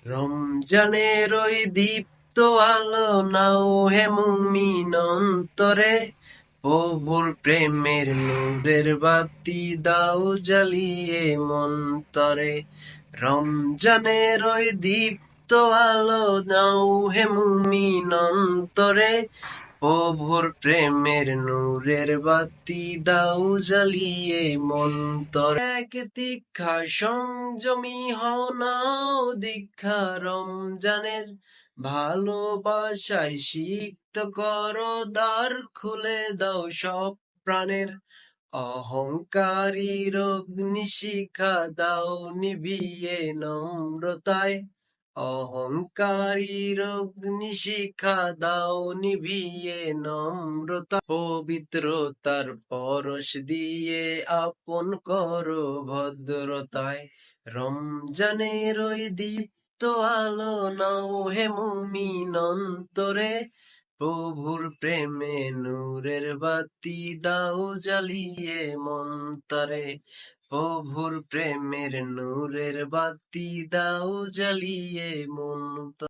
রমজানের ওই দীপ্ত আলো নাও হে মুমিন অন্তরে, প্রভুর প্রেমের নূরের বাতি দাও জ্বালিয়ে মন্তরে। রমজানের ওই দীপ্ত আলো নাও হে মুমিন অন্তরে, প্রভুর প্রেমের নূরের বাতি দাও জ্বালিয়ে মন্তরে। এক দীক্ষা সংযমী হও নাও দীক্ষা রমজানের, ভালোবাসায় সিক্ত করো দ্বার খুলে দাও সব প্রাণের। অহংকারীর অগ্নিশিখা দাও নিভিয়ে নম্রতায়, অহংকারীর অগ্নিশিখা দাও নিভিয়ে নম্রতা। পবিত্রতার পরশ দিয়ে আপন করো ভদ্রতায়। রমজানের ওই দীপ্ত আলো নাও হে মুমিন অন্তরে, প্রভুর প্রেমে নূরের বাতি দাও জ্বালিয়ে মন্তরে। প্রভুর প্রেমের নূরের বাতি দাও জ্বালিয়ে মন্তরে।